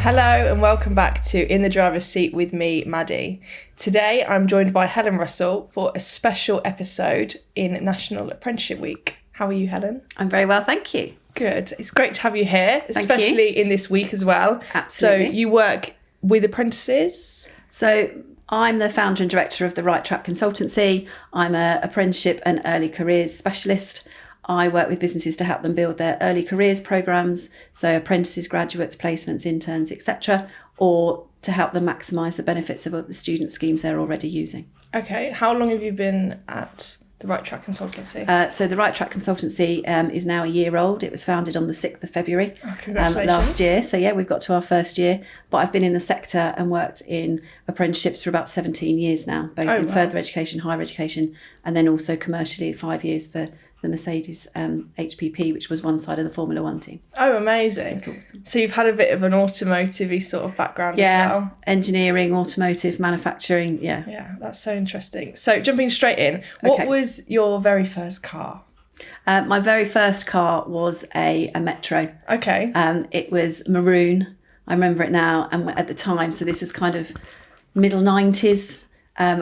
Hello and welcome back to In the Driver's Seat with me, Maddie. Today I'm joined by Helen Russell for a special episode in National Apprenticeship Week. How are you, Helen? I'm very well, thank you. Good. It's great to have you here, especially in this week as well. Absolutely. So you work with apprentices? So I'm the founder and director of the Right Track Consultancy. I'm an apprenticeship and early careers specialist. I work with businesses to help them build their early careers programs, so apprentices, graduates, placements, interns, etc., or to help them maximise the benefits of the student schemes they're already using. Okay. How long have you been at the Right Track Consultancy? So the Right Track Consultancy is now a year old. It was founded on the 6th of February last year. So yeah, we've got to our first year. But I've been in the sector and worked in apprenticeships for about 17 years now, both in further education, higher education, and then also commercially 5 years for the Mercedes HPP, which was one side of the Formula One team. Oh, amazing. That's awesome. So you've had a bit of an automotive-y sort of background as well. Engineering, automotive, manufacturing, Yeah, that's so interesting. So jumping straight in, what was your very first car? My very first car was a Metro. Okay. It was maroon. I remember it now. And at the time, so this is kind of middle 90s,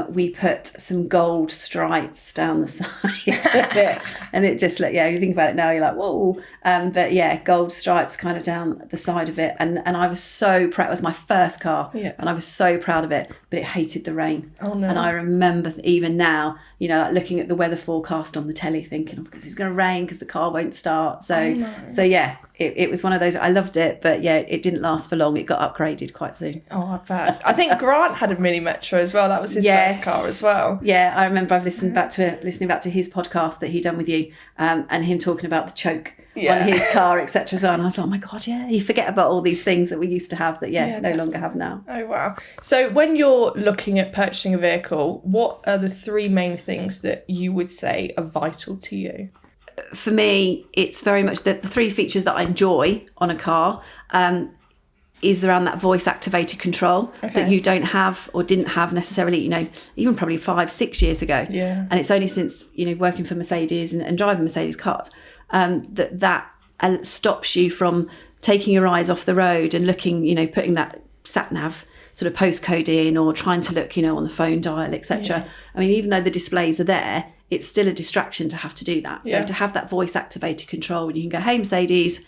we put some gold stripes down the side of it, and it just like, you think about it now, you're like, whoa. But yeah, gold stripes kind of down the side of it, and I was so proud. It was my first car, and I was so proud of it, but it hated the rain. Oh no. And I remember even now, like looking at the weather forecast on the telly, thinking, oh, because it's going to rain because the car won't start. So yeah, it was one of those. I loved it, but yeah, it didn't last for long. It got upgraded quite soon. Oh, I bet. I think Grant had a mini Metro as well. That was his first car as well. Yeah, I remember I've listening back to his podcast that he done with you, and him talking about the choke on his car, etc. as well. And I was like, oh my god, you forget about all these things that we used to have that no longer have now. Oh wow. So when you're looking at purchasing a vehicle, what are the three main things that you would say are vital to you? For me, it's very much the three features that I enjoy on a car is around that voice activated control that you don't have or didn't have necessarily, even probably 5-6 years ago. Yeah. And it's only since, working for Mercedes and driving Mercedes cars that stops you from taking your eyes off the road and looking, putting that sat nav sort of postcode in or trying to look, on the phone dial, etc. Yeah. I mean, even though the displays are there, it's still a distraction to have to do that. So to have that voice activated control when you can go, hey Mercedes,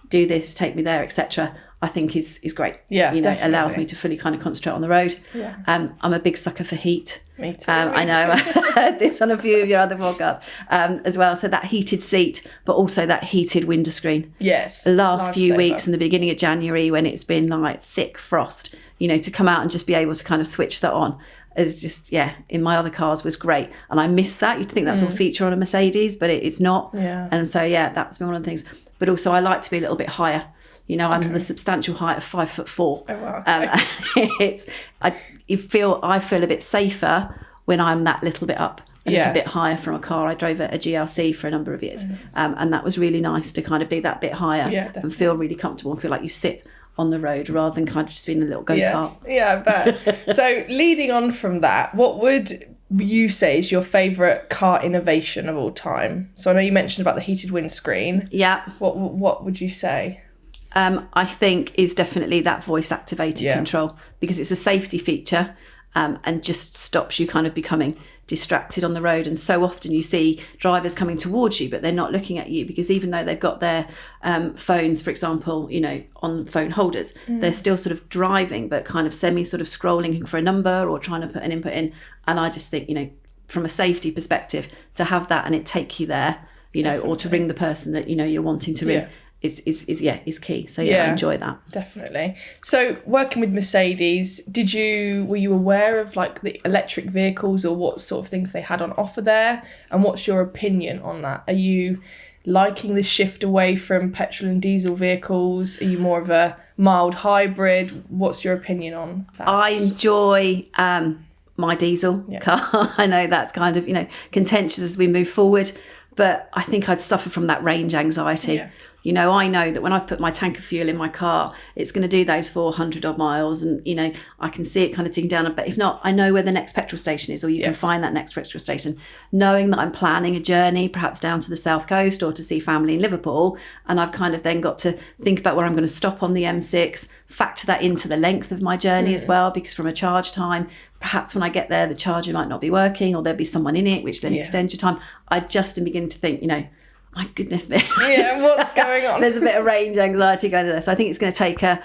do this, take me there, etc., I think is great. Yeah, it allows me to fully kind of concentrate on the road. Yeah. I'm a big sucker for heat. Me too. I know I heard this on a few of your other podcasts as well. So that heated seat, but also that heated window screen. Yes. The last few weeks and the beginning of January when it's been like thick frost, to come out and just be able to kind of switch that on is just, in my other cars was great. And I miss that. You'd think that's all feature on a Mercedes, but it's not. Yeah. And so, that's been one of the things. But also I like to be a little bit higher. I'm the substantial height of 5'4". Oh, wow. Okay. I feel a bit safer when I'm that little bit up, a little bit higher from a car. I drove a GLC for a number of years, and that was really nice to kind of be that bit higher and feel really comfortable and feel like you sit on the road rather than kind of just being a little go-kart. Yeah, I bet. So leading on from that, what would you say is your favourite car innovation of all time? So I know you mentioned about the heated windscreen. Yeah. What would you say? I think is definitely that voice activated control, because it's a safety feature and just stops you kind of becoming distracted on the road. And so often you see drivers coming towards you, but they're not looking at you, because even though they've got their phones, for example, on phone holders, they're still sort of driving, but kind of semi sort of scrolling for a number or trying to put an input in. And I just think, from a safety perspective, to have that and it take you there, or to ring the person that, you're wanting to ring. Is key. So I enjoy that. Definitely. So working with Mercedes, were you aware of like the electric vehicles or what sort of things they had on offer there? And what's your opinion on that? Are you liking the shift away from petrol and diesel vehicles? Are you more of a mild hybrid? What's your opinion on that? I enjoy my diesel car. I know that's kind of, contentious as we move forward. But I think I'd suffer from that range anxiety. Yeah. You know, I know that when I've put my tank of fuel in my car, it's going to do those 400 odd miles, and, you know, I can see it kind of ticking down. But if not, I know where the next petrol station is, or you can find that next petrol station. Knowing that I'm planning a journey, perhaps down to the South Coast or to see family in Liverpool, and I've kind of then got to think about where I'm going to stop on the M6, factor that into the length of my journey as well, because from a charge time, perhaps when I get there, the charger might not be working, or there'll be someone in it, which then extends your time. I just begin to think, you know, my goodness me. Yeah, what's going on? There's a bit of range anxiety going to this. I think it's going to take a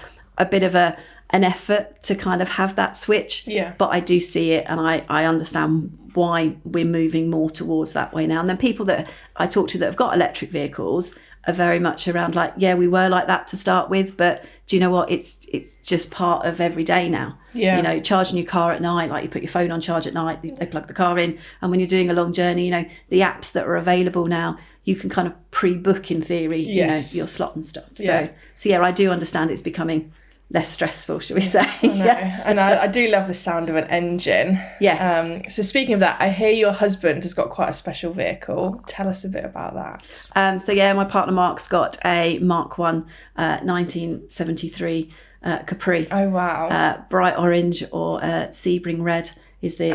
bit of an effort to kind of have that switch. Yeah. But I do see it, and I understand why we're moving more towards that way now. And then people that I talk to that have got electric vehicles are very much around like, yeah, we were like that to start with, but do you know what? It's just part of every day now. Yeah. You know, charging your car at night, like you put your phone on charge at night, they plug the car in. And when you're doing a long journey, you know, the apps that are available now, you can kind of pre-book in theory, you know, your slot and stuff. So yeah, I do understand it's becoming less stressful, shall we say. I know. And I do love the sound of an engine. Yes. So speaking of that, I hear your husband has got quite a special vehicle. Tell us a bit about that. So yeah, my partner Mark's got a Mark 1 1973 Capri. Oh wow. Bright orange or Sebring red is the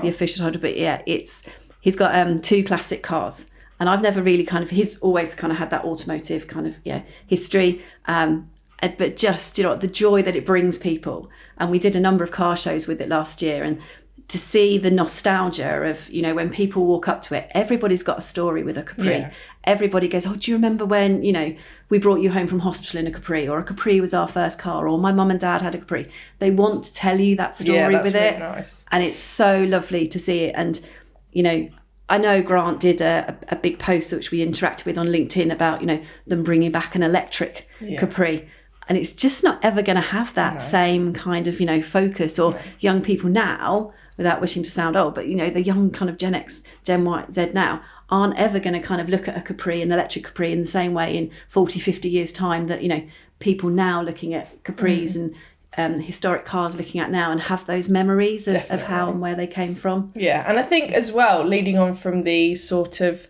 official title. But yeah, he's got two classic cars. And I've never really he's always kind of had that automotive kind of history. But just, you know, the joy that it brings people. And we did a number of car shows with it last year, and to see the nostalgia of, you know, when people walk up to it, everybody's got a story with a Capri. Yeah. Everybody goes, oh, do you remember when, you know, we brought you home from hospital in a Capri, or a Capri was our first car, or my mum and dad had a Capri. They want to tell you that story with really it. Nice. And it's so lovely to see it. And, you know, I know Grant did a big post which we interacted with on LinkedIn about, you know, them bringing back an electric Capri. And it's just not ever going to have that same kind of, you know, focus, or young people now, without wishing to sound old, but, you know, the young kind of Gen X, Gen Y, Z now aren't ever going to kind of look at a Capri, an electric Capri, in the same way in 40, 50 years time that, you know, people now looking at Capris and historic cars looking at now, and have those memories of how and where they came from. Yeah, and I think as well, leading on from the sort of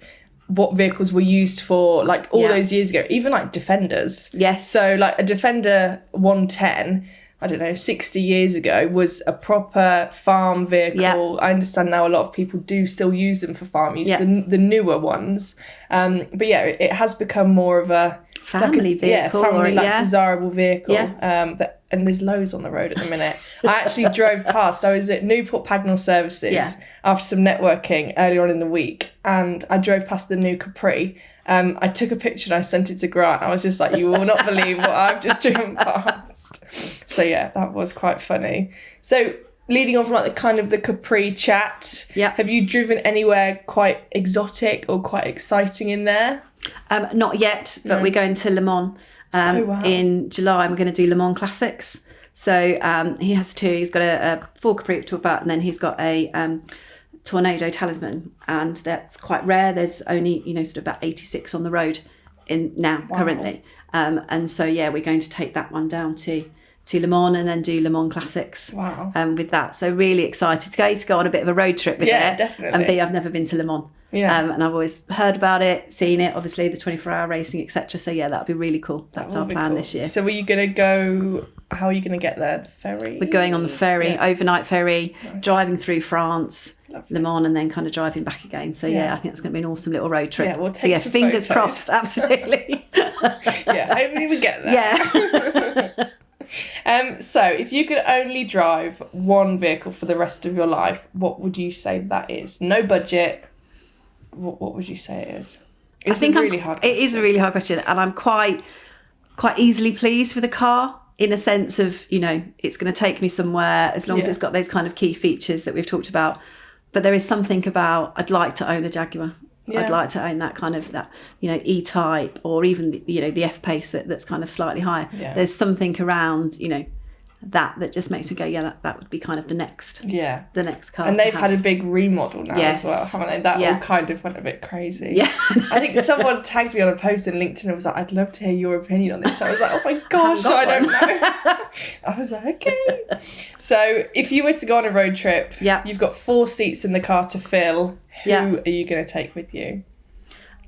what vehicles were used for, like all those years ago, even like Defenders. Yes. So like a Defender 110, I don't know, 60 years ago was a proper farm vehicle. Yeah. I understand now a lot of people do still use them for farm use, the newer ones. But yeah, it has become more of a family vehicle. Yeah, family desirable vehicle. Yeah. And there's loads on the road at the minute. I actually drove past. I was at Newport Pagnell Services after some networking earlier on in the week, and I drove past the new Capri. I took a picture and I sent it to Grant. I was just like, you will not believe what I've just driven past. So yeah, that was quite funny. So leading on from like the Capri chat, have you driven anywhere quite exotic or quite exciting in there? Not yet, but we're going to Le Mans. In July, we're going to do Le Mans Classics. So he has two. He's got a full Capri to talk about, and then he's got a Tornado Talisman, and that's quite rare. There's only, you know, sort of about 86 on the road currently. And so yeah, we're going to take that one down to Le Mans, and then do Le Mans Classics. Wow. With that, so really excited to go on a bit of a road trip with it. Yeah, definitely. And B, I've never been to Le Mans. Yeah. And I've always heard about it, seen it, obviously the 24-hour racing, etc. So yeah, that'll be really cool. That's our plan this year. So were you going to go, how are you going to get there? The ferry? We're going on the ferry, overnight ferry, driving through France, Le Mans, and then kind of driving back again. So yeah, I think that's going to be an awesome little road trip. Yeah, we'll take some fingers photos. crossed, absolutely. Yeah, hopefully we get there. Yeah. So if you could only drive one vehicle for the rest of your life, what would you say that is? No budget. What would you say it is? I think It is a really hard question, and I'm quite easily pleased with a car, in a sense of, you know, it's going to take me somewhere as long as it's got those kind of key features that we've talked about. But there is something about, I'd like to own a Jaguar. I'd like to own that kind of, that, you know, E-Type, or even the, you know, the F-Pace that's kind of slightly higher. Yeah. There's something around, you know, that just makes me go, yeah, that would be kind of the next car. And they've had a big remodel now as well, haven't they? That all kind of went a bit crazy. Yeah. I think someone tagged me on a post on LinkedIn and was like, I'd love to hear your opinion on this. I was like, oh my gosh, I don't know. I was like, okay. So if you were to go on a road trip, you've got 4 seats in the car to fill. Who are you going to take with you?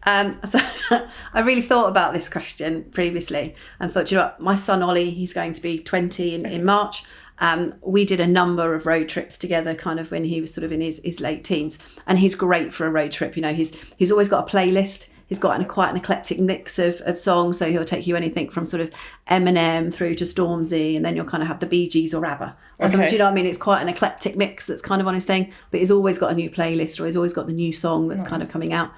So I really thought about this question previously and thought, you know what, my son Ollie, he's going to be 20 in March. We did a number of road trips together kind of when he was sort of in his late teens, and he's great for a road trip. You know, he's always got a playlist. He's got quite an eclectic mix of songs, so he'll take you anything from sort of Eminem through to Stormzy, and then you'll kind of have the Bee Gees or ABBA or something. Do you know what I mean? It's quite an eclectic mix that's kind of on his thing, but he's always got a new playlist, or he's always got the new song that's kind of coming out.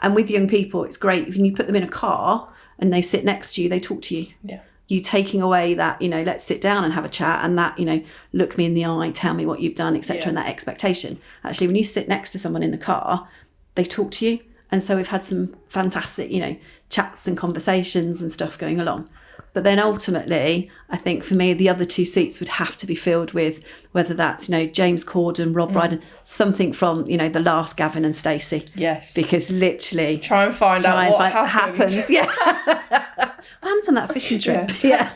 And with young people, it's great when you put them in a car and they sit next to you, they talk to you. Yeah. You taking away that, you know, let's sit down and have a chat, and that, you know, look me in the eye, tell me what you've done, etc. And that expectation. Actually, when you sit next to someone in the car, they talk to you. And so we've had some fantastic, you know, chats and conversations and stuff going along. But then ultimately, I think for me, the other two seats would have to be filled with, whether that's, you know, James Corden, Rob Brydon, something from, you know, The Last Gavin and Stacey. Yes. Because literally... Try and find out what happened. Yeah. I haven't done that fishing trip. Yeah.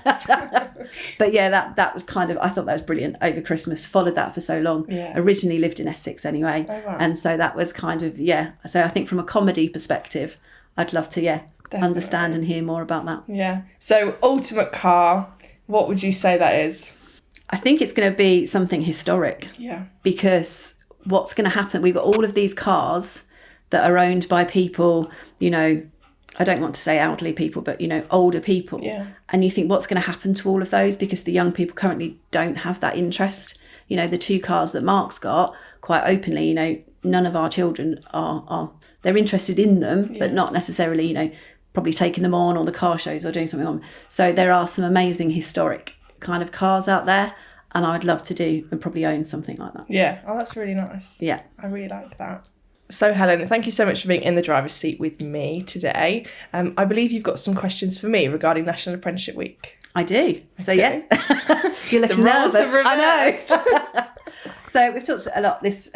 But yeah, that was kind of, I thought that was brilliant over Christmas. Followed that for so long. Yeah. Originally lived in Essex anyway. Oh, wow. And so that was kind of, yeah. So I think from a comedy perspective, I'd love to, definitely understand and hear more about that. Yeah. So ultimate car, what would you say that is? I think it's going to be something historic. Yeah. Because what's going to happen, we've got all of these cars that are owned by people, you know, I don't want to say elderly people, but, you know, older people. Yeah. And you think, what's going to happen to all of those? Because the young people currently don't have that interest. You know, the two cars that Mark's got, quite openly, you know, none of our children are they're interested in them, but not necessarily, you know, probably taking them on or the car shows or doing something on. So there are some amazing historic kind of cars out there, and I would love to do and probably own something like that. Yeah. Oh, that's really nice. Yeah. I really like that. So Helen, thank you so much for being in the driver's seat with me today. I believe you've got some questions for me regarding National Apprenticeship Week. I do. So yeah, you're looking nervous. I know. So we've talked a lot this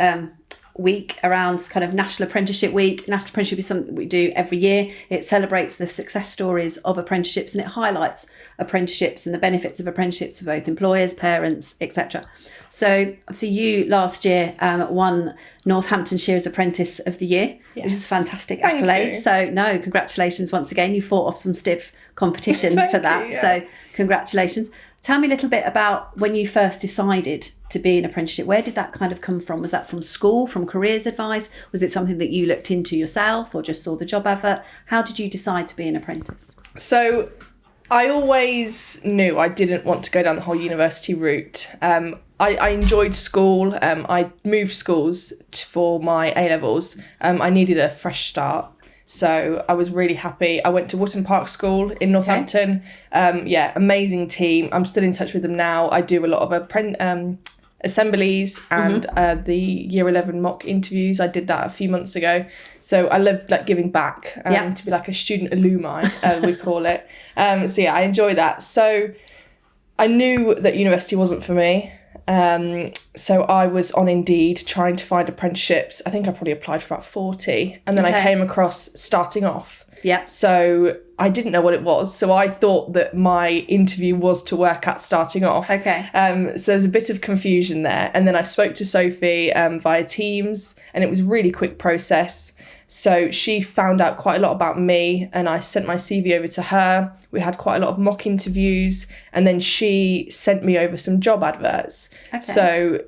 week around kind of National Apprenticeship Week. National Apprenticeship is something that we do every year. It celebrates the success stories of apprenticeships, and it highlights apprenticeships and the benefits of apprenticeships for both employers, parents, etc. So obviously you last year won Northamptonshire's Apprentice of the Year, which is a fantastic accolade. So no, congratulations once again. You fought off some stiff competition for that. So congratulations. Tell me a little bit about when you first decided to be an apprenticeship. Where did that kind of come from? Was that from school, from careers advice? Was it something that you looked into yourself or just saw the job advert? How did you decide to be an apprentice? So I always knew I didn't want to go down the whole university route. I enjoyed school. I moved schools for my A-levels. I needed a fresh start. So I was really happy. I went to Wootton Park School in Northampton. Amazing team. I'm still in touch with them now. I do a lot of assemblies and the Year 11 mock interviews. I did that a few months ago. So I love like giving back to be like a student alumni, we call it. I enjoy that. So I knew that university wasn't for me. So I was on Indeed trying to find apprenticeships. I think I probably applied for about 40, and then I came across Starting Off. Yeah. So I didn't know what it was. So I thought that my interview was to work at Starting Off. Okay. So there was a bit of confusion there. And then I spoke to Sophie via Teams, and it was a really quick process. So she found out quite a lot about me, and I sent my CV over to her. We had quite a lot of mock interviews, and then she sent me over some job adverts. Okay. So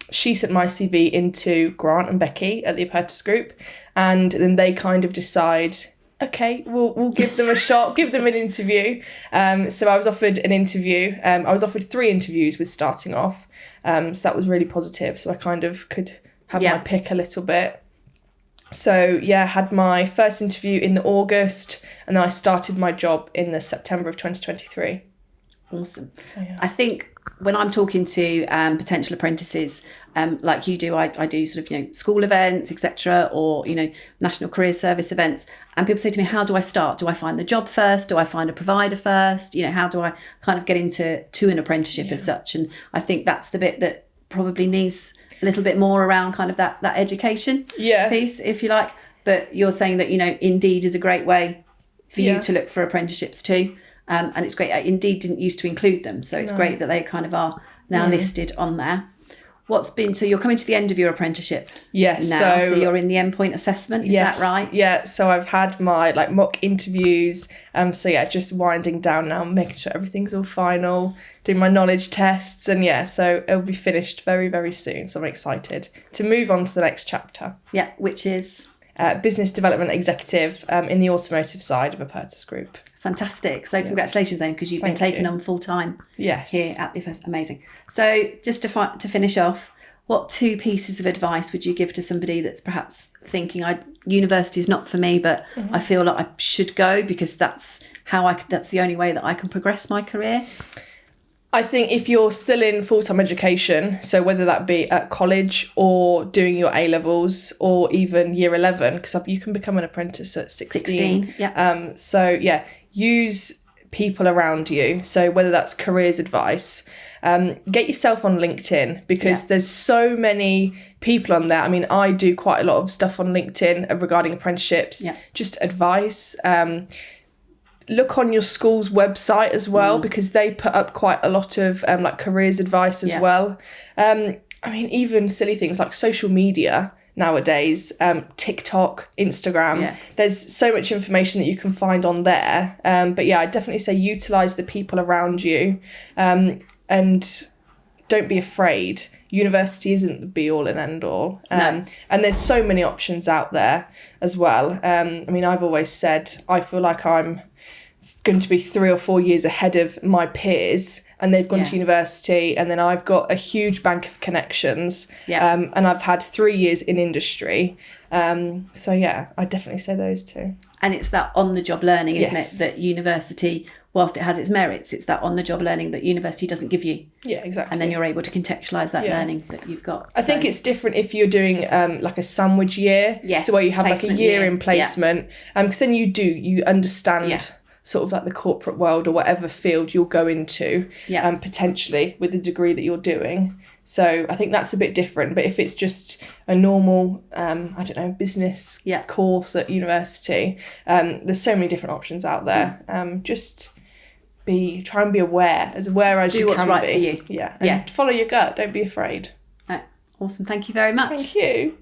she sent my CV into Grant and Becky at the Apertus group, and then they kind of decide, okay, we'll give them a shot, give them an interview. So I was offered an interview. I was offered 3 interviews with Starting Off. So that was really positive. So I kind of could have my pick a little bit. So had my first interview in the August, and then I started my job in the September of 2023. Awesome. So, I think when I'm talking to potential apprentices, like you do, I do sort of, you know, school events, etc., or, you know, National Career Service events, and people say to me, how do I start? Do I find the job first? Do I find a provider first? You know, how do I kind of get into an apprenticeship as such? And I think that's the bit that probably needs a little bit more around kind of that education piece, if you like. But you're saying that, you know, Indeed is a great way for you to look for apprenticeships too. And it's great. Indeed didn't used to include them. So it's great that they kind of are now listed on there. So you're coming to the end of your apprenticeship Yes. now, so you're in the endpoint assessment, is that right? Yeah, so I've had my like mock interviews, so yeah, just winding down now, making sure everything's all final, doing my knowledge tests, and yeah, so it'll be finished very, very soon, so I'm excited to move on to the next chapter. Yeah, which is? Business Development Executive in the automotive side of Apertus Group. Fantastic. So congratulations then, because you've been taken on full time here at the first. Amazing. So just to finish off, what 2 pieces of advice would you give to somebody that's perhaps thinking, university is not for me, but I feel like I should go because that's the only way that I can progress my career? I think if you're still in full-time education, so whether that be at college or doing your A-levels or even year 11, because you can become an apprentice at 16. Yeah. So yeah, use people around you. So whether that's careers advice, get yourself on LinkedIn, because there's so many people on there. I mean, I do quite a lot of stuff on LinkedIn regarding apprenticeships, just advice. Look on your school's website as well, because they put up quite a lot of like careers advice as well. I mean, even silly things like social media nowadays, TikTok, Instagram. There's so much information that you can find on there. But yeah, I definitely say utilise the people around you, and don't be afraid. University isn't the be all and end all. And there's so many options out there as well. I mean, I've always said I feel like I'm going to be 3 or 4 years ahead of my peers, and they've gone to university, and then I've got a huge bank of connections, and I've had 3 years in industry. So yeah, I definitely say those 2. And it's that on-the-job learning, isn't it? That university, whilst it has its merits, it's that on-the-job learning that university doesn't give you. Yeah, exactly. And then you're able to contextualise that learning that you've got. I think it's different if you're doing like a sandwich year. Yes, so where you have like a year in placement, because then you understand sort of like the corporate world or whatever field you'll go into, potentially with the degree that you're doing. So I think that's a bit different. But if it's just a normal, business course at university, there's so many different options out there. Just try and be aware as you can be. Do what's right for you. Yeah. And follow your gut. Don't be afraid. Awesome. Thank you very much. Thank you.